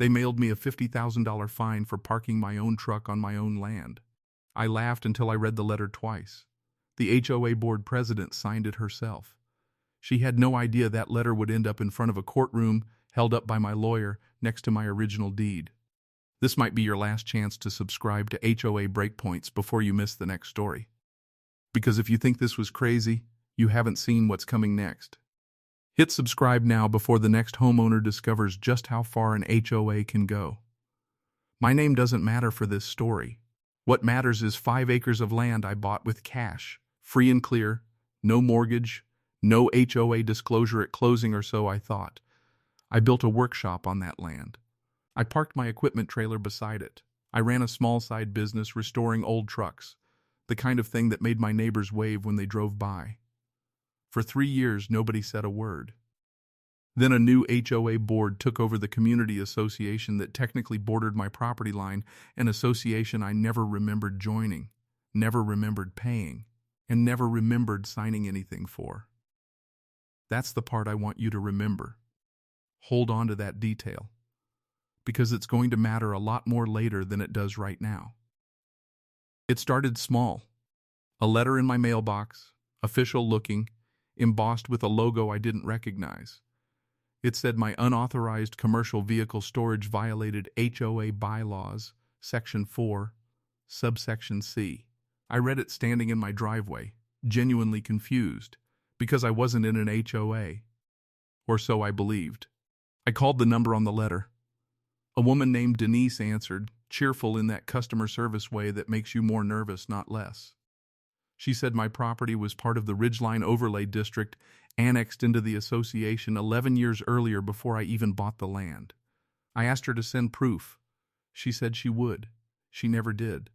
They mailed me a $50,000 fine for parking my own truck on my own land. I laughed until I read the letter twice. The HOA board president signed it herself. She had no idea that letter would end up in front of a courtroom held up by my lawyer next to my original deed. This might be your last chance to subscribe to HOA Breakpoints before you miss the next story. Because if you think this was crazy, you haven't seen what's coming next. Hit subscribe now before the next homeowner discovers just how far an HOA can go. My name doesn't matter for this story. What matters is 5 acres of land I bought with cash, free and clear, no mortgage, no HOA disclosure at closing or so I thought. I built a workshop on that land. I parked my equipment trailer beside it. I ran a small side business restoring old trucks, the kind of thing that made my neighbors wave when they drove by. For 3 years, nobody said a word. Then a new HOA board took over the community association that technically bordered my property line, an association I never remembered joining, never remembered paying, and never remembered signing anything for. That's the part I want you to remember. Hold on to that detail, because it's going to matter a lot more later than it does right now. It started small. A letter in my mailbox, official looking, embossed with a logo I didn't recognize. It said my unauthorized commercial vehicle storage violated HOA bylaws, Section 4, subsection C. I read it standing in my driveway, genuinely confused, because I wasn't in an HOA. Or so I believed. I called the number on the letter. A woman named Denise answered, cheerful in that customer service way that makes you more nervous, not less. She said my property was part of the Ridgeline Overlay District annexed into the association 11 years earlier before I even bought the land. I asked her to send proof. She said she would. She never did.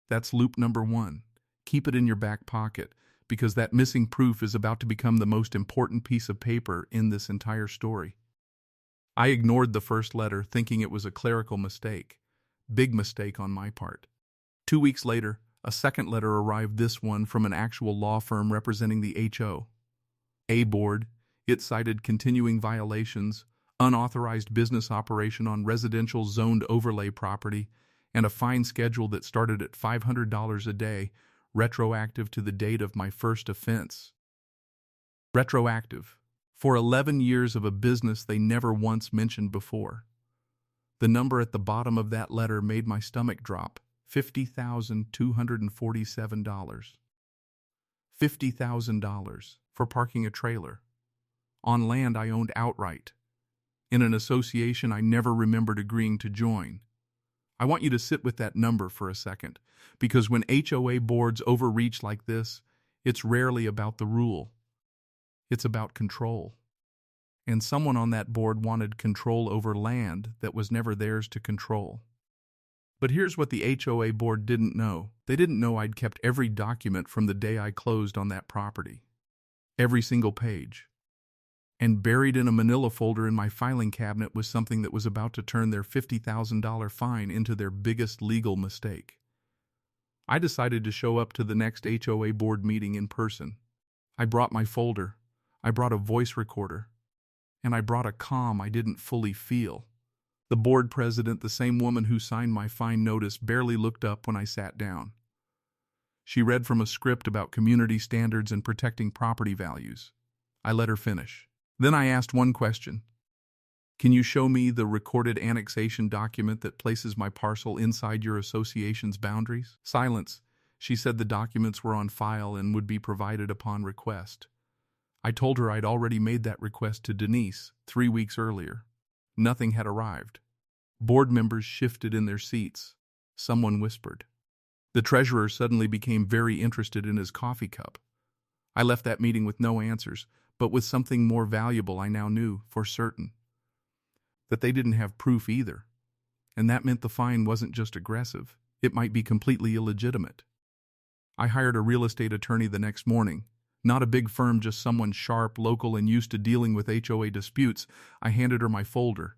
That's loop number 1. Keep it in your back pocket, because that missing proof is about to become the most important piece of paper in this entire story. I ignored the first letter, thinking it was a clerical mistake. Big mistake on my part. 2 weeks later, a second letter arrived, this one from an actual law firm representing the H.O.A. board. It cited continuing violations, unauthorized business operation on residential zoned overlay property, and a fine schedule that started at $500 a day, retroactive to the date of my first offense. Retroactive. For 11 years of a business they never once mentioned before. The number at the bottom of that letter made my stomach drop. $50,247. $50,000 for parking a trailer. On land I owned outright. In an association I never remembered agreeing to join. I want you to sit with that number for a second, because when HOA boards overreach like this, it's rarely about the rule. It's about control. And someone on that board wanted control over land that was never theirs to control. But here's what the HOA board didn't know. They didn't know I'd kept every document from the day I closed on that property. Every single page. And buried in a manila folder in my filing cabinet was something that was about to turn their $50,000 fine into their biggest legal mistake. I decided to show up to the next HOA board meeting in person. I brought my folder, I brought a voice recorder, and I brought a calm I didn't fully feel. The board president, the same woman who signed my fine notice, barely looked up when I sat down. She read from a script about community standards and protecting property values. I let her finish. Then I asked one question. Can you show me the recorded annexation document that places my parcel inside your association's boundaries? Silence. She said the documents were on file and would be provided upon request. I told her I'd already made that request to Denise 3 weeks earlier. Nothing had arrived. Board members shifted in their seats. Someone whispered. The treasurer suddenly became very interested in his coffee cup. I left that meeting with no answers, but with something more valuable I now knew for certain. That they didn't have proof either. And that meant the fine wasn't just aggressive. It might be completely illegitimate. I hired a real estate attorney the next morning. Not a big firm, just someone sharp, local, and used to dealing with HOA disputes. I handed her my folder.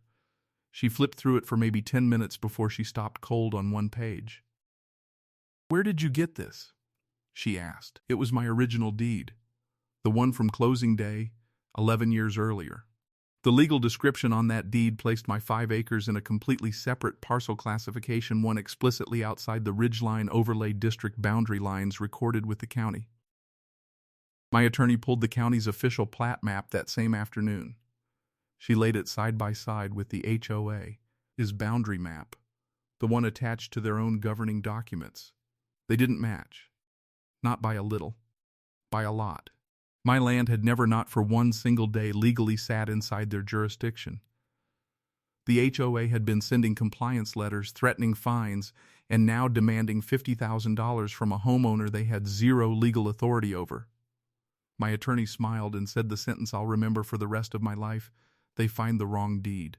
She flipped through it for maybe 10 minutes before she stopped cold on one page. "Where did you get this?" she asked. It was my original deed. The one from closing day, 11 years earlier. The legal description on that deed placed my 5 acres in a completely separate parcel classification, one explicitly outside the ridgeline overlay district boundary lines recorded with the county. My attorney pulled the county's official plat map that same afternoon. She laid it side by side with the HOA, his boundary map, the one attached to their own governing documents. They didn't match. Not by a little. By a lot. My land had never not for one single day legally sat inside their jurisdiction. The HOA had been sending compliance letters, threatening fines, and now demanding $50,000 from a homeowner they had zero legal authority over. My attorney smiled and said the sentence I'll remember for the rest of my life: they find the wrong deed.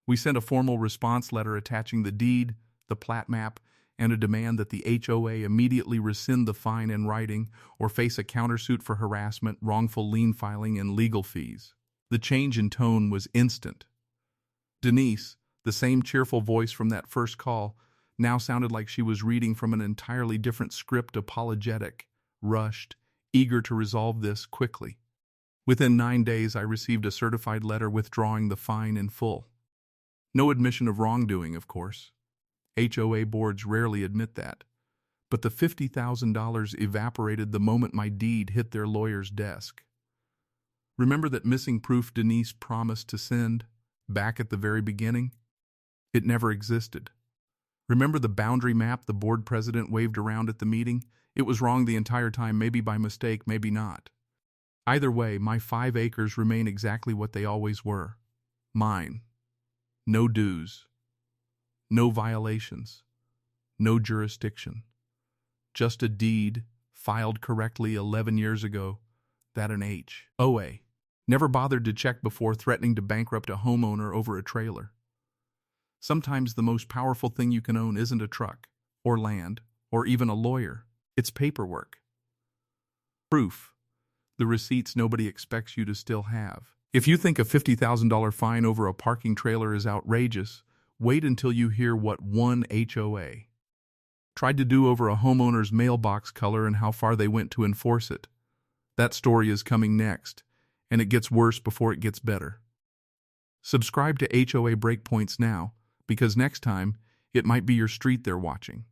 We sent a formal response letter attaching the deed, the plat map, and a demand that the HOA immediately rescind the fine in writing or face a countersuit for harassment, wrongful lien filing, and legal fees. The change in tone was instant. Denise, the same cheerful voice from that first call, now sounded like she was reading from an entirely different script, apologetic, rushed, eager to resolve this quickly. Within 9 days, I received a certified letter withdrawing the fine in full. No admission of wrongdoing, of course. HOA boards rarely admit that. But the $50,000 evaporated the moment my deed hit their lawyer's desk. Remember that missing proof Denise promised to send, back at the very beginning? It never existed. Remember the boundary map the board president waved around at the meeting? It was wrong the entire time, maybe by mistake, maybe not. Either way, my 5 acres remain exactly what they always were. Mine. No dues. No violations. No jurisdiction. Just a deed, filed correctly 11 years ago, that an H.O.A. never bothered to check before threatening to bankrupt a homeowner over a trailer. Sometimes the most powerful thing you can own isn't a truck, or land, or even a lawyer. It's paperwork. Proof. The receipts nobody expects you to still have. If you think a $50,000 fine over a parking trailer is outrageous, wait until you hear what one HOA tried to do over a homeowner's mailbox color and how far they went to enforce it. That story is coming next, and it gets worse before it gets better. Subscribe to HOA Breakpoints now, because next time, it might be your street they're watching.